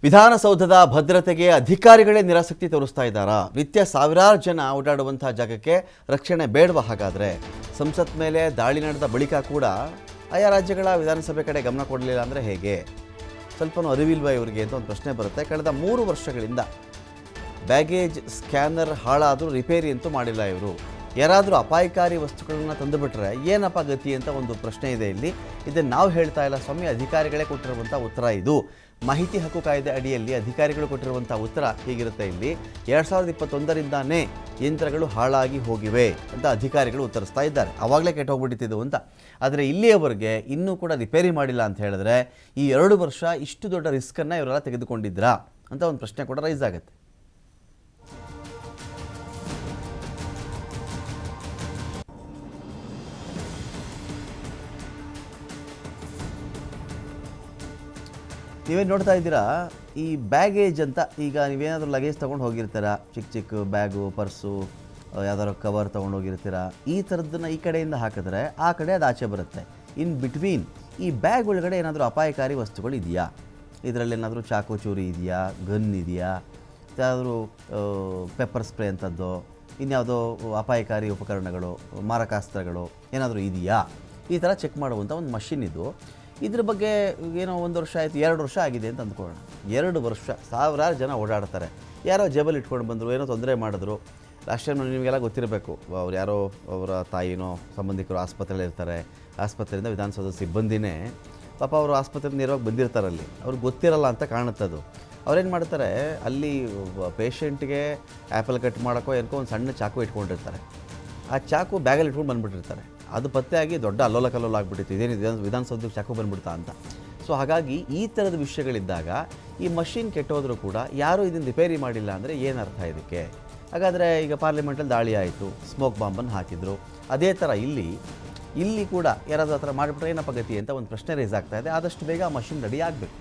ವಿಧಾನಸೌಧದ ಭದ್ರತೆಗೆ ಅಧಿಕಾರಿಗಳೇ ನಿರಾಸಕ್ತಿ ತೋರಿಸ್ತಾ ಇದ್ದಾರಾ? ನಿತ್ಯ ಸಾವಿರಾರು ಜನ ಓಡಾಡುವಂತಹ ಜಾಗಕ್ಕೆ ರಕ್ಷಣೆ ಬೇಡವಾ? ಹಾಗಾದರೆ ಸಂಸತ್ ಮೇಲೆ ದಾಳಿ ನಡೆದ ಬಳಿಕ ಕೂಡ ಆಯಾ ರಾಜ್ಯಗಳ ವಿಧಾನಸಭೆ ಕಡೆ ಗಮನ ಕೊಡಲಿಲ್ಲ ಅಂದರೆ ಹೇಗೆ? ಸ್ವಲ್ಪನೂ ಅರಿವಿಲ್ವಾ ಇವರಿಗೆ ಅಂತ ಒಂದು ಪ್ರಶ್ನೆ ಬರುತ್ತೆ. ಕಳೆದ 3 ವರ್ಷಗಳಿಂದ ಬ್ಯಾಗೇಜ್ ಸ್ಕ್ಯಾನರ್ ಹಾಳಾದರೂ ರಿಪೇರಿ ಅಂತೂ ಮಾಡಿಲ್ಲ ಇವರು. ಯಾರಾದರೂ ಅಪಾಯಕಾರಿ ವಸ್ತುಗಳನ್ನು ತಂದುಬಿಟ್ರೆ ಏನಪ್ಪ ಗತಿ ಅಂತ ಒಂದು ಪ್ರಶ್ನೆ ಇದೆ ಇಲ್ಲಿ. ಇದನ್ನು ನಾವು ಹೇಳ್ತಾ ಇಲ್ಲ ಸ್ವಾಮಿ, ಅಧಿಕಾರಿಗಳೇ ಕೊಟ್ಟಿರುವಂಥ ಉತ್ತರ ಇದು. ಮಾಹಿತಿ ಹಕ್ಕು ಕಾಯ್ದೆ ಅಡಿಯಲ್ಲಿ ಅಧಿಕಾರಿಗಳು ಕೊಟ್ಟಿರುವಂಥ ಉತ್ತರ ಹೀಗಿರುತ್ತೆ ಇಲ್ಲಿ. 2021ರಿಂದಾನೇ ಯಂತ್ರಗಳು ಹಾಳಾಗಿ ಹೋಗಿವೆ ಅಂತ ಅಧಿಕಾರಿಗಳು ಉತ್ತರಿಸ್ತಾ ಇದ್ದಾರೆ. ಆವಾಗಲೇ ಕೆಟ್ಟೋಗ್ಬಿಟ್ಟಿದ್ದು ಅಂತ. ಆದರೆ ಇಲ್ಲಿಯವರೆಗೆ ಇನ್ನೂ ಕೂಡ ರಿಪೇರಿ ಮಾಡಿಲ್ಲ ಅಂತ ಹೇಳಿದ್ರೆ ಈ 2 ವರ್ಷ ಇಷ್ಟು ದೊಡ್ಡ ರಿಸ್ಕನ್ನು ಇವರೆಲ್ಲ ತೆಗೆದುಕೊಂಡಿದ್ರಾ ಅಂತ ಒಂದು ಪ್ರಶ್ನೆ ಕೂಡ ರೈಸ್ ಆಗುತ್ತೆ. ನೀವೇನು ನೋಡ್ತಾ ಇದ್ದೀರಾ, ಈ ಬ್ಯಾಗೇಜ್ ಅಂತ ಈಗ ನೀವೇನಾದರೂ ಲಗೇಜ್ ತೊಗೊಂಡು ಹೋಗಿರ್ತೀರ, ಚಿಕ್ಕ ಚಿಕ್ಕ ಬ್ಯಾಗು, ಪರ್ಸು, ಯಾವ್ದಾದ್ರು ಕವರ್ ತೊಗೊಂಡು ಹೋಗಿರ್ತೀರ. ಈ ಥರದ್ದನ್ನು ಈ ಕಡೆಯಿಂದ ಹಾಕಿದ್ರೆ ಆ ಕಡೆ ಅದು ಆಚೆ ಬರುತ್ತೆ. ಇನ್ ಬಿಟ್ವೀನ್ ಈ ಬ್ಯಾಗ್ ಒಳಗಡೆ ಏನಾದರೂ ಅಪಾಯಕಾರಿ ವಸ್ತುಗಳು ಇದೆಯಾ? ಇದರಲ್ಲಿ ಏನಾದರೂ ಚಾಕು ಚೂರಿ ಇದೆಯಾ, ಗನ್ ಇದೆಯಾ, ಯಾವುದಾದ್ರೂ ಪೆಪ್ಪರ್ ಸ್ಪ್ರೇ ಅಂಥದ್ದು, ಇನ್ಯಾವುದೋ ಅಪಾಯಕಾರಿ ಉಪಕರಣಗಳು, ಮಾರಕಾಸ್ತ್ರಗಳು ಏನಾದರೂ ಇದೆಯಾ? ಈ ಥರ ಚೆಕ್ ಮಾಡುವಂಥ ಒಂದು ಮಷಿನ್ ಇದು. ಇದ್ರ ಬಗ್ಗೆ ಏನೋ 1 ವರ್ಷ ಆಯಿತು, 2 ವರ್ಷ ಆಗಿದೆ ಅಂತ ಅಂದ್ಕೊಳ್ಳೋಣ. 2 ವರ್ಷ ಸಾವಿರಾರು ಜನ ಓಡಾಡ್ತಾರೆ. ಯಾರೋ ಜೇಬಲ್ಲಿ ಇಟ್ಕೊಂಡು ಬಂದರು, ಏನೋ ತೊಂದರೆ ಮಾಡಿದ್ರು. ಲಾಸ್ಟ್ ಟೈಮ್ ನಿಮಗೆಲ್ಲ ಗೊತ್ತಿರಬೇಕು, ಅವ್ರು ಯಾರೋ ಅವರ ತಾಯಿನೋ ಸಂಬಂಧಿಕರು ಆಸ್ಪತ್ರೆಯಲ್ಲಿ ಇರ್ತಾರೆ. ಆಸ್ಪತ್ರೆಯಿಂದ ವಿಧಾನಸೌಧ ಸಿಬ್ಬಂದಿನೇ ಪಾಪ ಅವರು ಆಸ್ಪತ್ರೆಯಿಂದ ನೇರವಾಗಿ ಬಂದಿರ್ತಾರಲ್ಲಿ, ಅವ್ರಿಗೆ ಗೊತ್ತಿರಲ್ಲ ಅಂತ ಕಾಣುತ್ತದು. ಅವ್ರೇನು ಮಾಡ್ತಾರೆ, ಅಲ್ಲಿ ಪೇಷಂಟ್ಗೆ ಆ್ಯಪಲ್ ಕಟ್ ಮಾಡೋಕ್ಕೋ ಏನಕ್ಕೋ ಒಂದು ಸಣ್ಣ ಚಾಕು ಇಟ್ಕೊಂಡಿರ್ತಾರೆ. ಆ ಚಾಕು ಬ್ಯಾಗಲ್ಲಿ ಇಟ್ಕೊಂಡು ಬಂದುಬಿಟ್ಟಿರ್ತಾರೆ. ಅದು ಪತ್ತೆಯಾಗಿ ದೊಡ್ಡ ಅಲ್ಲೋಲ ಕಲ್ಲೋಲ ಆಗಿಬಿಟ್ಟಿತ್ತು, ಇದೇನಿದೆ ವಿಧಾನಸೌಧಕ್ಕೆ ಚಾಕು ಬಂದುಬಿಡ್ತಾ ಅಂತ. ಸೊ ಹಾಗಾಗಿ ಈ ಥರದ ವಿಷಯಗಳಿದ್ದಾಗ ಈ ಮಷಿನ್ ಕೆಟ್ಟೋದ್ರೂ ಕೂಡ ಯಾರೂ ಇದನ್ನು ರಿಪೇರಿ ಮಾಡಿಲ್ಲ ಅಂದರೆ ಏನು ಅರ್ಥ ಇದಕ್ಕೆ? ಹಾಗಾದರೆ ಈಗ ಪಾರ್ಲಿಮೆಂಟಲ್ಲಿ ದಾಳಿ ಆಯಿತು, ಸ್ಮೋಕ್ ಬಾಂಬನ್ನು ಹಾಕಿದರು. ಅದೇ ಥರ ಇಲ್ಲಿ ಕೂಡ ಯಾರಾದರೂ ಆ ಥರ ಮಾಡಿಬಿಟ್ರೆ ಏನಪ್ಪ ಗತಿ ಅಂತ ಒಂದು ಪ್ರಶ್ನೆ ರೈಸ್ ಆಗ್ತಾ ಇದೆ. ಆದಷ್ಟು ಬೇಗ ಆ ಮಷಿನ್ ರೆಡಿ ಆಗಬೇಕು.